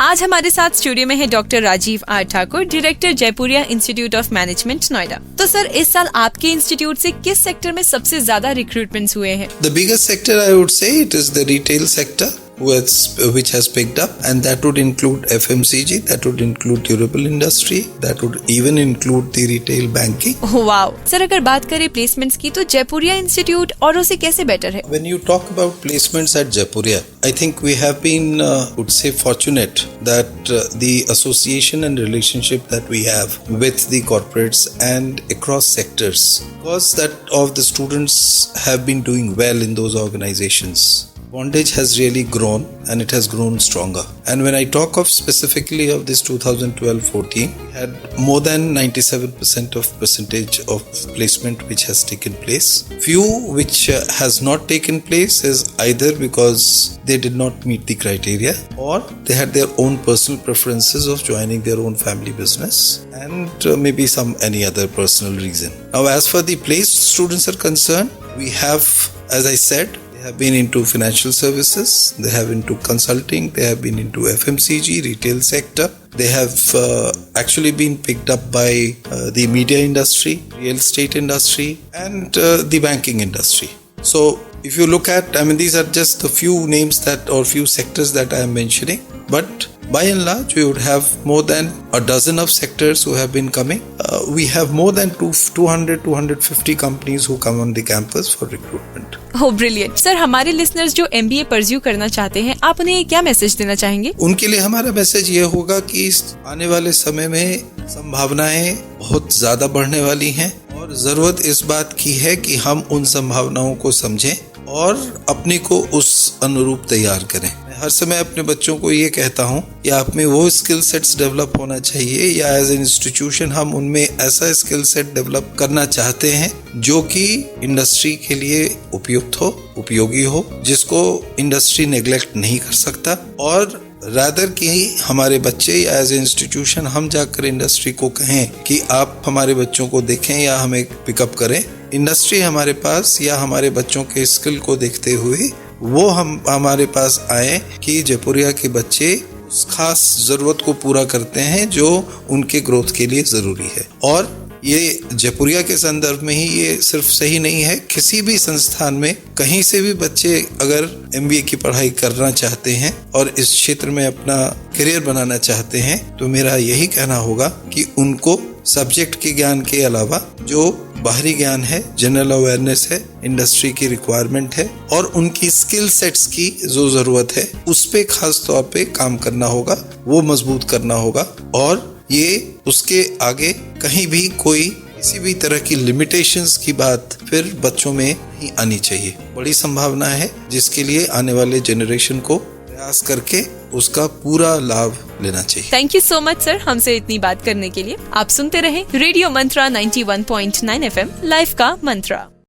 आज हमारे साथ स्टूडियो में है doctor Rajiv R Thakur, director Jaipuria institute of management Noida. तो सर, इस साल आपके इंस्टीट्यूट से किस सेक्टर में सबसे ज्यादा रिक्रूटमेंट्स हुए हैं? The biggest sector I would say it is the retail sector which has picked up, and that would include FMCG, that would include durable industry, that would even include the retail banking. Wow sir, अगर बात करें placements की तो Jaipuria institute औरों से कैसे better है? When you talk about placements at Jaipuria, I think we have been would say fortunate that the association and relationship that we have with the corporates and across sectors, because that of the students have been doing well in those organizations. Bondage has really grown and it has grown stronger. And when I talk of specifically of this 2012-14, had more than 97% of percentage of placement which has taken place. Few which has not taken place is either because they did not meet the criteria or they had their own personal preferences of joining their own family business and maybe any other personal reason. Now as far the placed students are concerned, we have, as I said, have been into financial services, they have into consulting, they have been into FMCG, retail sector. They have actually been picked up by the media industry, real estate industry, and the banking industry. So if you look at, these are just a few names or few sectors that I am mentioning, but by and large, we would have more than a dozen of sectors who have been coming. We have more than 200-250 companies who come on the campus for recruitment. Oh, brilliant. Sir, हमारे listeners जो MBA pursue करना चाहते हैं, आप उन्हें क्या message देना चाहेंगे? उनके लिए हमारा मैसेज ये होगा कि आने वाले समय में संभावनाएं बहुत ज्यादा बढ़ने वाली हैं और जरूरत इस बात की है कि हम उन संभावनाओं को समझें और अपने को उस अनुरूप तैयार करें। मैं हर समय अपने बच्चों को ये कहता हूँ कि आप में वो स्किल सेट्स डेवलप होना चाहिए या एज एन इंस्टीट्यूशन हम उनमें ऐसा स्किल सेट डेवलप करना चाहते हैं जो कि इंडस्ट्री के लिए उपयुक्त हो, उपयोगी हो, जिसको इंडस्ट्री नेग्लेक्ट नहीं कर सकता और रादर कि हमारे बच्चे या एज ए इंस्टीट्यूशन हम जाकर इंडस्ट्री को कहें कि आप हमारे बच्चों को देखें या हमें पिकअप करें। इंडस्ट्री हमारे पास या हमारे बच्चों के स्किल को देखते हुए वो हमारे पास आए कि जयपुरिया के बच्चे उस खास जरूरत को पूरा करते हैं जो उनके ग्रोथ के लिए जरूरी है। और ये जयपुरिया के संदर्भ में ही ये सिर्फ सही नहीं है, किसी भी संस्थान में कहीं से भी बच्चे अगर MBA की पढ़ाई करना चाहते हैं और इस क्षेत्र में अपना करियर बनाना चाहते हैं तो मेरा यही कहना होगा कि उनको सब्जेक्ट के ज्ञान के अलावा जो बाहरी ज्ञान है, जनरल अवेयरनेस है, इंडस्ट्री की रिक्वायरमेंट है और उनकी स्किल सेट्स की जो जरूरत है उस पे खास तौर पे काम करना होगा, वो मजबूत करना होगा और ये उसके आगे कहीं भी किसी भी तरह की लिमिटेशंस की बात फिर बच्चों में नहीं आनी चाहिए। बड़ी संभावना है जिसके लिए आने वाले जनरेशन को प्रयास करके उसका पूरा लाभ लेना चाहिए। Thank you so much sir, हमसे इतनी बात करने के लिए। आप सुनते रहे रेडियो मंत्रा 91.9 FM, लाइफ का मंत्रा।